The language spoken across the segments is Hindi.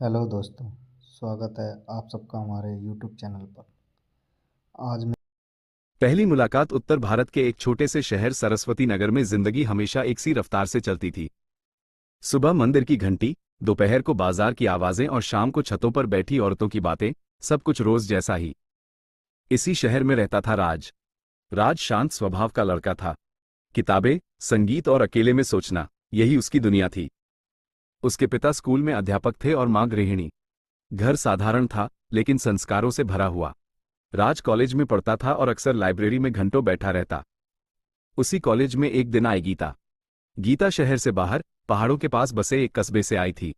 हेलो दोस्तों। स्वागत है आप सबका हमारे यूट्यूब चैनल पर। आज मैं पहली मुलाकात उत्तर भारत के एक छोटे से शहर सरस्वती नगर में जिंदगी हमेशा एक सी रफ्तार से चलती थी। सुबह मंदिर की घंटी, दोपहर को बाजार की आवाजें और शाम को छतों पर बैठी औरतों की बातें, सब कुछ रोज जैसा ही। इसी शहर में रहता था राज। राज शांत स्वभाव का लड़का था। किताबें, संगीत और अकेले में सोचना, यही उसकी दुनिया थी। उसके पिता स्कूल में अध्यापक थे और मां गृहिणी। घर साधारण था, लेकिन संस्कारों से भरा हुआ। राज कॉलेज में पढ़ता था और अक्सर लाइब्रेरी में घंटों बैठा रहता। उसी कॉलेज में एक दिन आई गीता। गीता शहर से बाहर, पहाड़ों के पास बसे एक कस्बे से आई थी।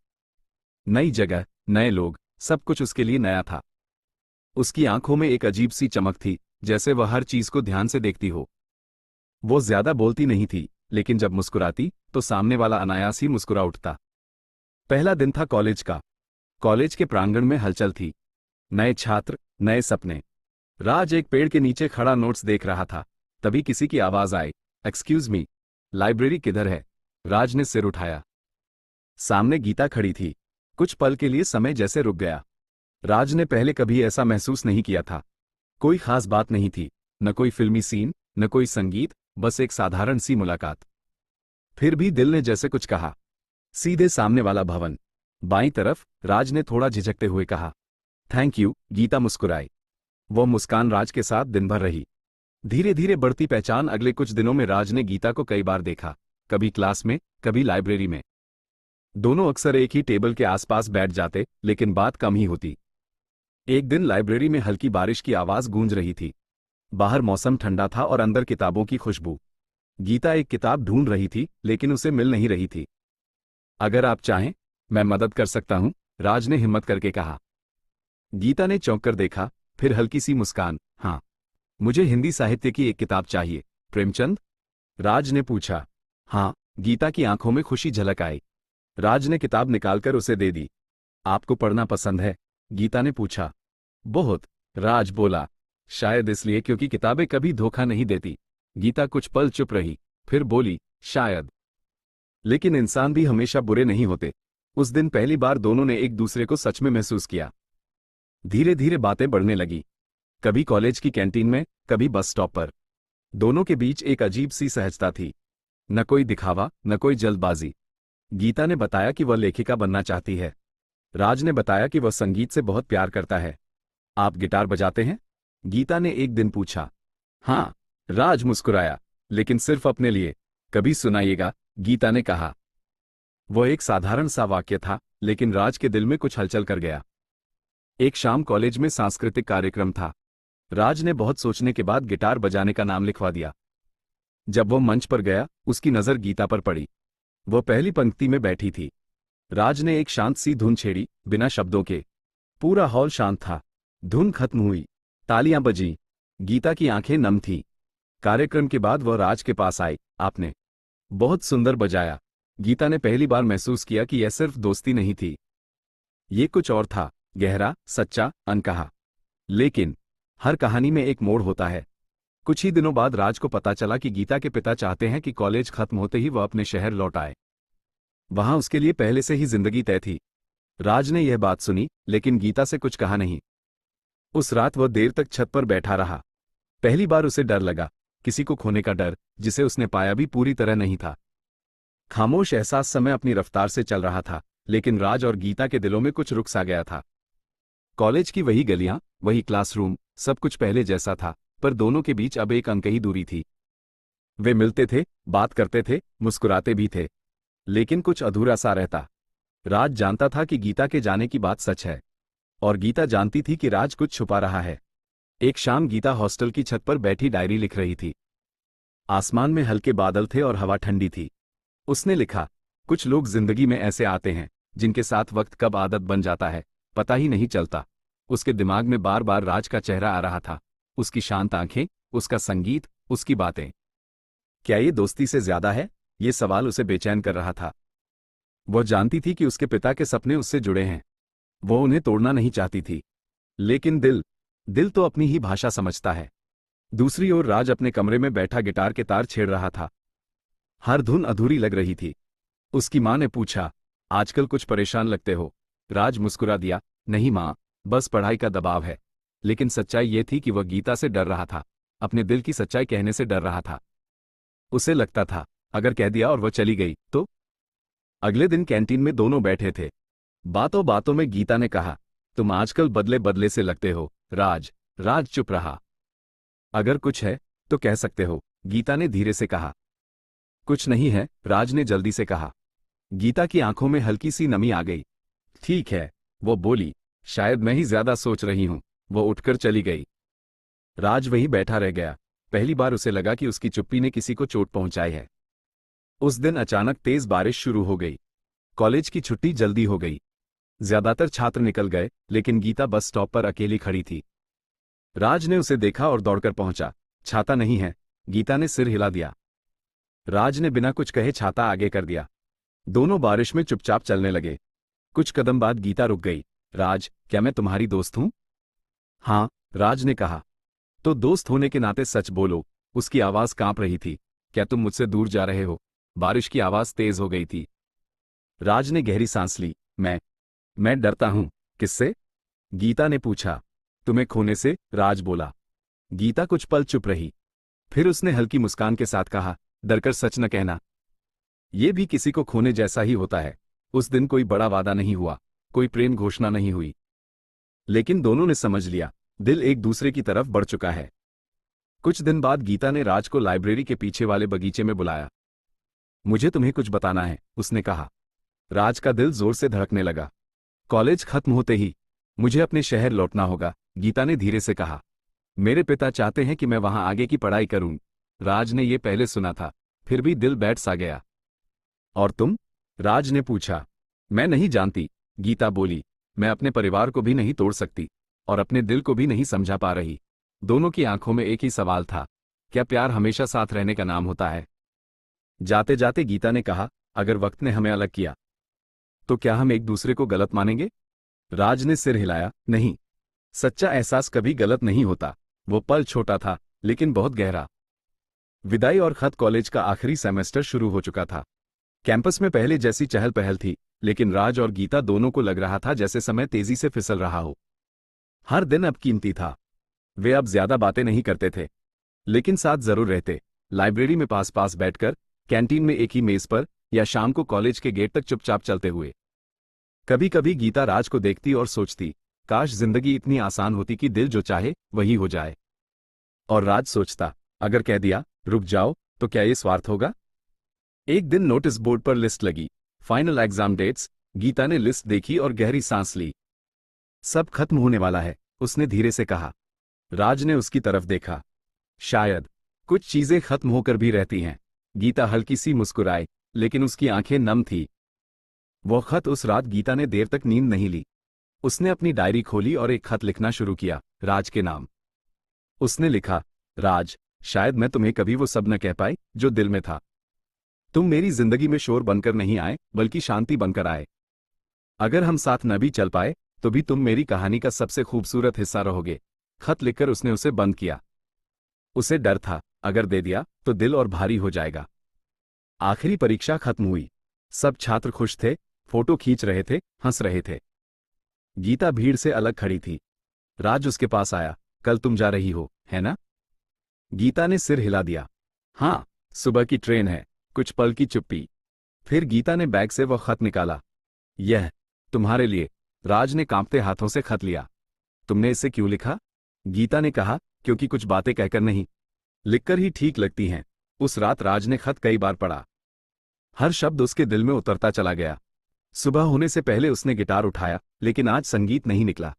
नई जगह, नए लोग, सब कुछ उसके लिए नया था। उसकी आंखों में एक अजीब सी चमक थी, जैसे वह हर चीज को ध्यान से देखती हो। वो ज्यादा बोलती नहीं थी, लेकिन जब मुस्कुराती तो सामने वाला अनायास ही मुस्कुरा उठता। पहला दिन था कॉलेज का। कॉलेज के प्रांगण में हलचल थी। नए छात्र, नए सपने। राज एक पेड़ के नीचे खड़ा नोट्स देख रहा था। तभी किसी की आवाज आई, एक्सक्यूज मी, लाइब्रेरी किधर है? राज ने सिर उठाया। सामने गीता खड़ी थी। कुछ पल के लिए समय जैसे रुक गया। राज ने पहले कभी ऐसा महसूस नहीं किया था। कोई खास बात नहीं थी, न कोई फिल्मी सीन, न कोई संगीत, बस एक साधारण सी मुलाकात। फिर भी दिल ने जैसे कुछ कहा। सीधे सामने वाला भवन, बाईं तरफ। राज ने थोड़ा झिझकते हुए कहा, थैंक यू। गीता मुस्कुराई। वो मुस्कान राज के साथ दिन भर रही। धीरे धीरे बढ़ती पहचान। अगले कुछ दिनों में राज ने गीता को कई बार देखा, कभी क्लास में, कभी लाइब्रेरी में। दोनों अक्सर एक ही टेबल के आसपास बैठ जाते, लेकिन बात कम ही होती। एक दिन लाइब्रेरी में हल्की बारिश की आवाज गूंज रही थी। बाहर मौसम ठंडा था और अंदर किताबों की खुशबू। गीता एक किताब ढूंढ रही थी, लेकिन उसे मिल नहीं रही थी। अगर आप चाहें, मैं मदद कर सकता हूं, राज ने हिम्मत करके कहा। गीता ने चौंक कर देखा, फिर हल्की सी मुस्कान, हाँ, मुझे हिंदी साहित्य की एक किताब चाहिए। प्रेमचंद? राज ने पूछा। हाँ। गीता की आंखों में खुशी झलक आई। राज ने किताब निकालकर उसे दे दी। आपको पढ़ना पसंद है? गीता ने पूछा। बहुत, राज बोला। शायद इसलिए क्योंकि किताबें कभी धोखा नहीं देती। गीता कुछ पल चुप रही, फिर बोली, शायद। लेकिन इंसान भी हमेशा बुरे नहीं होते। उस दिन पहली बार दोनों ने एक दूसरे को सच में महसूस किया। धीरे धीरे बातें बढ़ने लगी। कभी कॉलेज की कैंटीन में, कभी बस स्टॉप पर। दोनों के बीच एक अजीब सी सहजता थी। न कोई दिखावा, न कोई जल्दबाजी। गीता ने बताया कि वह लेखिका बनना चाहती है। राज ने बताया कि वह संगीत से बहुत प्यार करता है। आप गिटार बजाते हैं? गीता ने एक दिन पूछा। हाँ, राज मुस्कुराया, लेकिन सिर्फ अपने लिए। कभी सुनाइएगा, गीता ने कहा। वह एक साधारण सा वाक्य था, लेकिन राज के दिल में कुछ हलचल कर गया। एक शाम कॉलेज में सांस्कृतिक कार्यक्रम था। राज ने बहुत सोचने के बाद गिटार बजाने का नाम लिखवा दिया। जब वह मंच पर गया, उसकी नजर गीता पर पड़ी। वह पहली पंक्ति में बैठी थी। राज ने एक शांत सी धुन छेड़ी, बिना शब्दों के। पूरा हॉल शांत था। धुन खत्म हुई, तालियां बजीं। गीता की आंखें नम थीं। कार्यक्रम के बाद वह राज के पास आई। आपने बहुत सुंदर बजाया। गीता ने पहली बार महसूस किया कि यह सिर्फ दोस्ती नहीं थी, ये कुछ और था, गहरा, सच्चा, अनकहा। लेकिन हर कहानी में एक मोड़ होता है। कुछ ही दिनों बाद राज को पता चला कि गीता के पिता चाहते हैं कि कॉलेज खत्म होते ही वह अपने शहर लौट आए। वहां उसके लिए पहले से ही जिंदगी तय थी। राज ने यह बात सुनी, लेकिन गीता से कुछ कहा नहीं। उस रात वह देर तक छत पर बैठा रहा। पहली बार उसे डर लगा, किसी को खोने का डर, जिसे उसने पाया भी पूरी तरह नहीं था। खामोश एहसास, समय अपनी रफ्तार से चल रहा था, लेकिन राज और गीता के दिलों में कुछ रुक सा गया था। कॉलेज की वही गलियां, वही क्लासरूम, सब कुछ पहले जैसा था, पर दोनों के बीच अब एक अनकही दूरी थी। वे मिलते थे, बात करते थे, मुस्कुराते भी थे, लेकिन कुछ अधूरा सा रहता। राज जानता था कि गीता के जाने की बात सच है, और गीता जानती थी कि राज कुछ छुपा रहा है। एक शाम गीता हॉस्टल की छत पर बैठी डायरी लिख रही थी। आसमान में हल्के बादल थे और हवा ठंडी थी। उसने लिखा, कुछ लोग जिंदगी में ऐसे आते हैं, जिनके साथ वक्त कब आदत बन जाता है, पता ही नहीं चलता। उसके दिमाग में बार बार राज का चेहरा आ रहा था, उसकी शांत आंखें, उसका संगीत, उसकी बातें। क्या ये दोस्ती से ज्यादा है? ये सवाल उसे बेचैन कर रहा था। वह जानती थी कि उसके पिता के सपने उससे जुड़े हैं। वो उन्हें तोड़ना नहीं चाहती थी, लेकिन दिल दिल तो अपनी ही भाषा समझता है। दूसरी ओर राज अपने कमरे में बैठा गिटार के तार छेड़ रहा था। हर धुन अधूरी लग रही थी। उसकी मां ने पूछा, आजकल कुछ परेशान लगते हो? राज मुस्कुरा दिया, नहीं माँ, बस पढ़ाई का दबाव है। लेकिन सच्चाई ये थी कि वह गीता से डर रहा था, अपने दिल की सच्चाई कहने से डर रहा था। उसे लगता था, अगर कह दिया और वह चली गई तो। अगले दिन कैंटीन में दोनों बैठे थे। बातों बातों में गीता ने कहा, तुम आजकल बदले बदले से लगते हो राज। राज चुप रहा। अगर कुछ है तो कह सकते हो, गीता ने धीरे से कहा। कुछ नहीं है, राज ने जल्दी से कहा। गीता की आंखों में हल्की सी नमी आ गई। ठीक है, वो बोली, शायद मैं ही ज्यादा सोच रही हूं। वो उठकर चली गई। राज वहीं बैठा रह गया। पहली बार उसे लगा कि उसकी चुप्पी ने किसी को चोट पहुंचाई है। उस दिन अचानक तेज बारिश शुरू हो गई। कॉलेज की छुट्टी जल्दी हो गई। ज्यादातर छात्र निकल गए, लेकिन गीता बस स्टॉप पर अकेली खड़ी थी। राज ने उसे देखा और दौड़कर पहुंचा। छाता नहीं है, गीता ने सिर हिला दिया। राज ने बिना कुछ कहे छाता आगे कर दिया। दोनों बारिश में चुपचाप चलने लगे। कुछ कदम बाद गीता रुक गई। राज, क्या मैं तुम्हारी दोस्त हूं? हाँ, राज ने कहा। तो दोस्त होने के नाते सच बोलो। उसकी आवाज कांप रही थी। क्या तुम मुझसे दूर जा रहे हो? बारिश की आवाज तेज हो गई थी। राज ने गहरी सांस ली। मैं डरता हूं। किससे? गीता ने पूछा। तुम्हें खोने से, राज बोला। गीता कुछ पल चुप रही। फिर उसने हल्की मुस्कान के साथ कहा, डरकर सच न कहना। ये भी किसी को खोने जैसा ही होता है। उस दिन कोई बड़ा वादा नहीं हुआ, कोई प्रेम घोषणा नहीं हुई, लेकिन दोनों ने समझ लिया, दिल एक दूसरे की तरफ बढ़ चुका है। कुछ दिन बाद गीता ने राज को लाइब्रेरी के पीछे वाले बगीचे में बुलाया। मुझे तुम्हें कुछ बताना है, उसने कहा। राज का दिल जोर से धड़कने लगा। कॉलेज खत्म होते ही मुझे अपने शहर लौटना होगा, गीता ने धीरे से कहा। मेरे पिता चाहते हैं कि मैं वहां आगे की पढ़ाई करूं। राज ने यह पहले सुना था, फिर भी दिल बैठ सा गया। और तुम? राज ने पूछा। मैं नहीं जानती, गीता बोली। मैं अपने परिवार को भी नहीं तोड़ सकती, और अपने दिल को भी नहीं समझा पा रही। दोनों की आंखों में एक ही सवाल था, क्या प्यार हमेशा साथ रहने का नाम होता है? जाते जाते गीता ने कहा, अगर वक्त ने हमें अलग किया तो क्या हम एक दूसरे को गलत मानेंगे? राज ने सिर हिलाया, नहीं। सच्चा एहसास कभी गलत नहीं होता। वो पल छोटा था, लेकिन बहुत गहरा। विदाई और खत। कॉलेज का आखिरी सेमेस्टर शुरू हो चुका था। कैंपस में पहले जैसी चहल पहल थी, लेकिन राज और गीता दोनों को लग रहा था जैसे समय तेजी से फिसल रहा हो। हर दिन अब कीमती था। वे अब ज्यादा बातें नहीं करते थे, लेकिन साथ जरूर रहते। लाइब्रेरी में पास पास बैठकर, कैंटीन में एक ही मेज पर, या शाम को कॉलेज के गेट तक चुपचाप चलते हुए। कभी कभी गीता राज को देखती और सोचती, काश जिंदगी इतनी आसान होती कि दिल जो चाहे वही हो जाए। और राज सोचता, अगर कह दिया रुक जाओ, तो क्या ये स्वार्थ होगा? एक दिन नोटिस बोर्ड पर लिस्ट लगी, फाइनल एग्जाम डेट्स। गीता ने लिस्ट देखी और गहरी सांस ली। सब खत्म होने वाला है, उसने धीरे से कहा। राज ने उसकी तरफ देखा। शायद कुछ चीजें खत्म होकर भी रहती हैं। गीता हल्की सी मुस्कुराई, लेकिन उसकी आंखें नम थी। वो खत। उस रात गीता ने देर तक नींद नहीं ली। उसने अपनी डायरी खोली और एक खत लिखना शुरू किया, राज के नाम। उसने लिखा, राज, शायद मैं तुम्हें कभी वो सब न कह पाई जो दिल में था। तुम मेरी जिंदगी में शोर बनकर नहीं आए, बल्कि शांति बनकर आए। अगर हम साथ न भी चल पाए, तो भी तुम मेरी कहानी का सबसे खूबसूरत हिस्सा रहोगे। खत लिखकर उसने उसे बंद किया। उसे डर था, अगर दे दिया तो दिल और भारी हो जाएगा। आखिरी परीक्षा खत्म हुई। सब छात्र खुश थे, फोटो खींच रहे थे, हंस रहे थे। गीता भीड़ से अलग खड़ी थी। राज उसके पास आया, कल तुम जा रही हो, है ना? गीता ने सिर हिला दिया। हाँ, सुबह की ट्रेन है। कुछ पल की चुप्पी। फिर गीता ने बैग से वह खत निकाला। यह तुम्हारे लिए। राज ने कांपते हाथों से खत लिया। तुमने इसे क्यों लिखा? गीता ने कहा, क्योंकि कुछ बातें कहकर नहीं, लिखकर ही ठीक लगती हैं। उस रात राज ने खत कई बार पढ़ा। हर शब्द उसके दिल में उतरता चला गया। सुबह होने से पहले उसने गिटार उठाया, लेकिन आज संगीत नहीं निकला।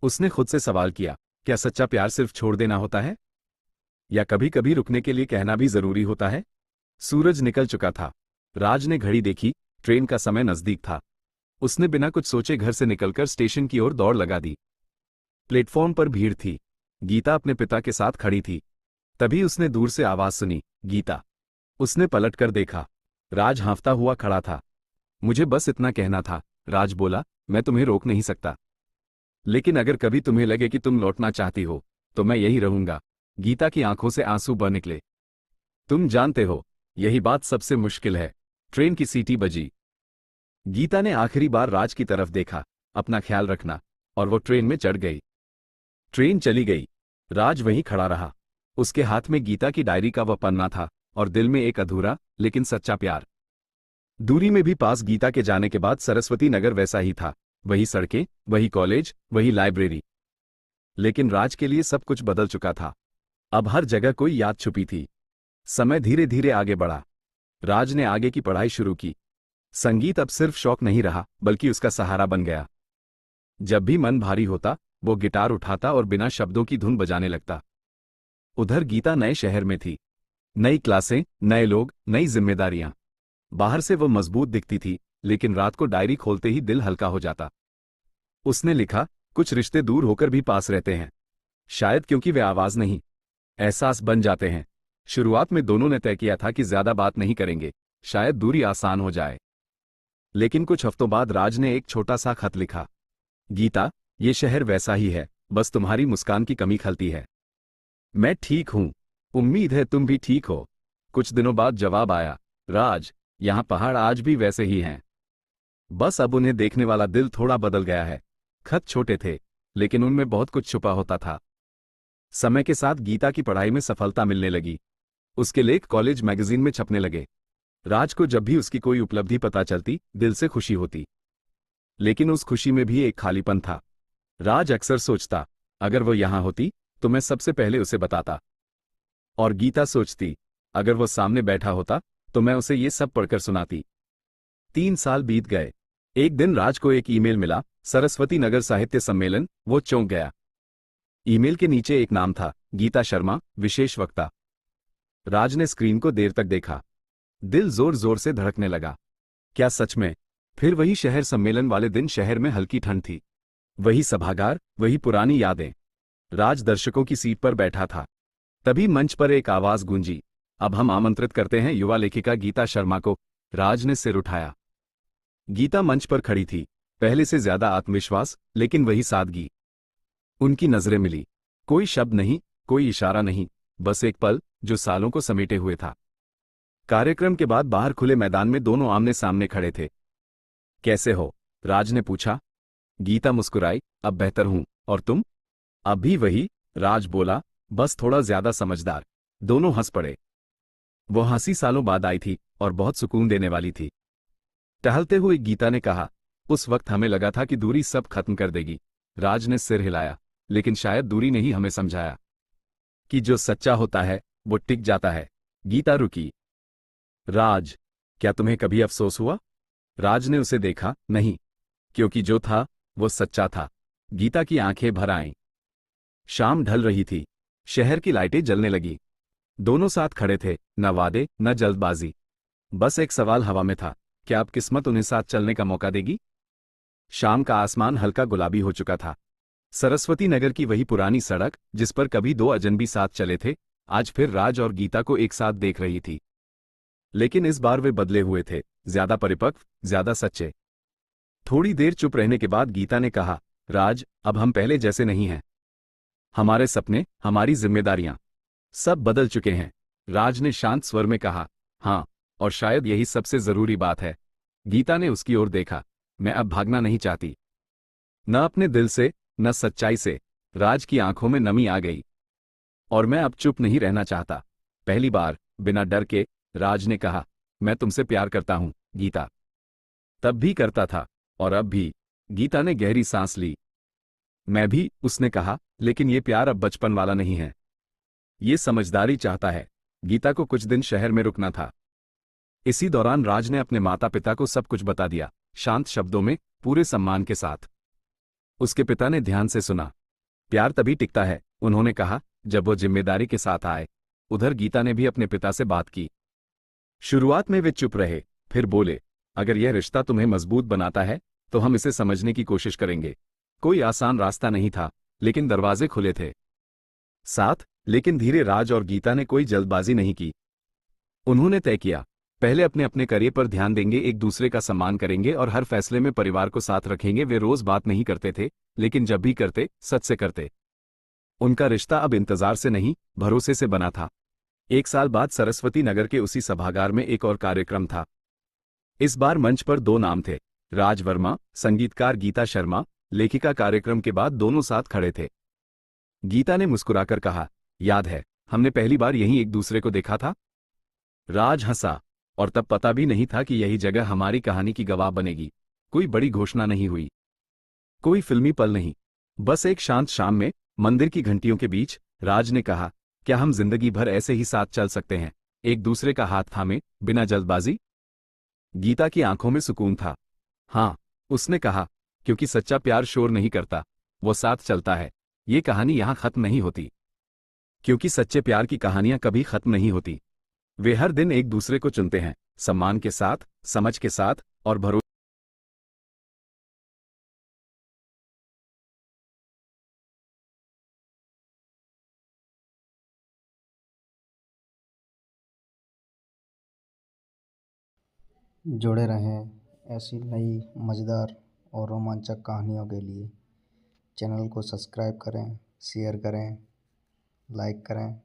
उसने खुद से सवाल किया, क्या सच्चा प्यार सिर्फ छोड़ देना होता है, या कभी कभी रुकने के लिए कहना भी जरूरी होता है? सूरज निकल चुका था। राज ने घड़ी देखी, ट्रेन का समय नजदीक था। उसने बिना कुछ सोचे घर से निकलकर स्टेशन की ओर दौड़ लगा दी। प्लेटफॉर्म पर भीड़ थी। गीता अपने पिता के साथ खड़ी थी। तभी उसने दूर से आवाज सुनी, गीता। उसने पलटकर देखा। राज हाँफता हुआ खड़ा था। मुझे बस इतना कहना था, राज बोला, मैं तुम्हें रोक नहीं सकता। लेकिन अगर कभी तुम्हें लगे कि तुम लौटना चाहती हो, तो मैं यही रहूंगा। गीता की आंखों से आंसू बह निकले। तुम जानते हो, यही बात सबसे मुश्किल है। ट्रेन की सीटी बजी। गीता ने आखिरी बार राज की तरफ देखा, अपना ख्याल रखना, और वो ट्रेन में चढ़ गई। ट्रेन चली गई। राज वहीं खड़ा रहा। उसके हाथ में गीता की डायरी का वह पन्ना था और दिल में एक अधूरा लेकिन सच्चा प्यार। दूरी में भी पास गीता के जाने के बाद सरस्वती नगर वैसा ही था, वही सड़कें, वही कॉलेज, वही लाइब्रेरी। लेकिन राज के लिए सब कुछ बदल चुका था। अब हर जगह कोई याद छुपी थी। समय धीरे धीरे आगे बढ़ा। राज ने आगे की पढ़ाई शुरू की। संगीत अब सिर्फ शौक नहीं रहा बल्कि उसका सहारा बन गया। जब भी मन भारी होता वो गिटार उठाता और बिना शब्दों की धुन बजाने लगता। उधर गीता नए शहर में थी। नई क्लासें, नए लोग, नई जिम्मेदारियां। बाहर से वो मजबूत दिखती थी, लेकिन रात को डायरी खोलते ही दिल हल्का हो जाता। उसने लिखा, कुछ रिश्ते दूर होकर भी पास रहते हैं, शायद क्योंकि वे आवाज नहीं, एहसास बन जाते हैं। शुरुआत में दोनों ने तय किया था कि ज्यादा बात नहीं करेंगे, शायद दूरी आसान हो जाए। लेकिन कुछ हफ्तों बाद राज ने एक छोटा सा खत लिखा। गीता, ये शहर वैसा ही है, बस तुम्हारी मुस्कान की कमी खलती है। मैं ठीक हूं, उम्मीद है तुम भी ठीक हो। कुछ दिनों बाद जवाब आया, राज, यहां पहाड़ आज भी वैसे ही हैं, बस अब उन्हें देखने वाला दिल थोड़ा बदल गया है। खत छोटे थे, लेकिन उनमें बहुत कुछ छुपा होता था। समय के साथ गीता की पढ़ाई में सफलता मिलने लगी। उसके लेख कॉलेज मैगजीन में छपने लगे। राज को जब भी उसकी कोई उपलब्धि पता चलती, दिल से खुशी होती। लेकिन उस खुशी में भी एक खालीपन था। राज अक्सर सोचता, अगर वो यहां होती तो मैं सबसे पहले उसे बताता। और गीता सोचती, अगर वो सामने बैठा होता तो मैं उसे ये सब पढ़कर सुनाती। 3 साल बीत गए। एक दिन राज को एक ईमेल मिला, सरस्वती नगर साहित्य सम्मेलन। वो चौंक गया। ईमेल के नीचे एक नाम था, गीता शर्मा, विशेष वक्ता। राज ने स्क्रीन को देर तक देखा। दिल जोर जोर से धड़कने लगा। क्या सच में? फिर वही शहर सम्मेलन वाले दिन शहर में हल्की ठंड थी। वही सभागार, वही पुरानी यादें। राज दर्शकों की सीट पर बैठा था। तभी मंच पर एक आवाज गूंजी, अब हम आमंत्रित करते हैं युवा लेखिका गीता शर्मा को। राज ने सिर उठाया। गीता मंच पर खड़ी थी, पहले से ज्यादा आत्मविश्वास, लेकिन वही सादगी। उनकी नजरें मिली। कोई शब्द नहीं, कोई इशारा नहीं, बस एक पल जो सालों को समेटे हुए था। कार्यक्रम के बाद बाहर खुले मैदान में दोनों आमने सामने खड़े थे। कैसे हो? राज ने पूछा। गीता मुस्कुराई, अब बेहतर हूं, और तुम? अब भी वही, राज बोला, बस थोड़ा ज्यादा समझदार। दोनों हंस पड़े। वो हंसी सालों बाद आई थी और बहुत सुकून देने वाली थी। टहलते हुए गीता ने कहा, उस वक्त हमें लगा था कि दूरी सब खत्म कर देगी। राज ने सिर हिलाया, लेकिन शायद दूरी ने ही हमें समझाया कि जो सच्चा होता है वो टिक जाता है। गीता रुकी। राज, क्या तुम्हें कभी अफसोस हुआ? राज ने उसे देखा, नहीं, क्योंकि जो था वो सच्चा था। गीता की आंखें भर आईं। शाम ढल रही थी। शहर की लाइटें जलने लगी। दोनों साथ खड़े थे, न वादे न जल्दबाजी। बस एक सवाल हवा में था, क्या अब किस्मत उन्हें साथ चलने का मौका देगी? शाम का आसमान हल्का गुलाबी हो चुका था। सरस्वती नगर की वही पुरानी सड़क जिस पर कभी दो अजनबी साथ चले थे, आज फिर राज और गीता को एक साथ देख रही थी। लेकिन इस बार वे बदले हुए थे, ज्यादा परिपक्व, ज्यादा सच्चे। थोड़ी देर चुप रहने के बाद गीता ने कहा, राज, अब हम पहले जैसे नहीं हैं। हमारे सपने, हमारी जिम्मेदारियां, सब बदल चुके हैं। राज ने शांत स्वर में कहा, हाँ, और शायद यही सबसे जरूरी बात है। गीता ने उसकी ओर देखा, मैं अब भागना नहीं चाहती, न अपने दिल से, न सच्चाई से। राज की आंखों में नमी आ गई। और मैं अब चुप नहीं रहना चाहता। पहली बार, बिना डर के, राज ने कहा, मैं तुमसे प्यार करता हूं, गीता। तब भी करता था, और अब भी। गीता ने गहरी सांस ली। मैं भी, उसने कहा, लेकिन ये प्यार अब बचपन वाला नहीं है। ये समझदारी चाहता है। गीता को कुछ दिन शहर में रुकना था। इसी दौरान राज ने अपने माता पिता को सब कुछ बता दिया, शांत शब्दों में, पूरे सम्मान के साथ। उसके पिता ने ध्यान से सुना। प्यार तभी टिकता है, उन्होंने कहा, जब वो जिम्मेदारी के साथ आए। उधर गीता ने भी अपने पिता से बात की। शुरुआत में वे चुप रहे, फिर बोले, अगर यह रिश्ता तुम्हें मजबूत बनाता है तो हम इसे समझने की कोशिश करेंगे। कोई आसान रास्ता नहीं था, लेकिन दरवाजे खुले थे। साथ, लेकिन धीरे। राज और गीता ने कोई जल्दबाजी नहीं की। उन्होंने तय किया, पहले अपने अपने करियर पर ध्यान देंगे, एक दूसरे का सम्मान करेंगे और हर फैसले में परिवार को साथ रखेंगे। वे रोज बात नहीं करते थे, लेकिन जब भी करते, सच से करते। उनका रिश्ता अब इंतजार से नहीं, भरोसे से बना था। 1 साल बाद सरस्वती नगर के उसी सभागार में एक और कार्यक्रम था। इस बार मंच पर दो नाम थे, राज वर्मा, संगीतकार गीता शर्मा, लेखिका कार्यक्रम के बाद दोनों साथ खड़े थे। गीता ने मुस्कुराकर कहा, याद है, हमने पहली बार यहीं एक दूसरे को देखा था? राज हंसा, और तब पता भी नहीं था कि यही जगह हमारी कहानी की गवाह बनेगी। कोई बड़ी घोषणा नहीं हुई, कोई फिल्मी पल नहीं, बस एक शांत शाम में मंदिर की घंटियों के बीच राज ने कहा, क्या हम जिंदगी भर ऐसे ही साथ चल सकते हैं, एक दूसरे का हाथ थामे, बिना जल्दबाजी? गीता की आंखों में सुकून था। हाँ, उसने कहा, क्योंकि सच्चा प्यार शोर नहीं करता, वो साथ चलता है। ये कहानी यहां खत्म नहीं होती, क्योंकि सच्चे प्यार की कहानियां कभी खत्म नहीं होती। वे हर दिन एक दूसरे को चुनते हैं, सम्मान के साथ, समझ के साथ, और भरोसे। जुड़े रहें ऐसी नई मज़ेदार और रोमांचक कहानियों के लिए। चैनल को सब्सक्राइब करें, शेयर करें, लाइक करें।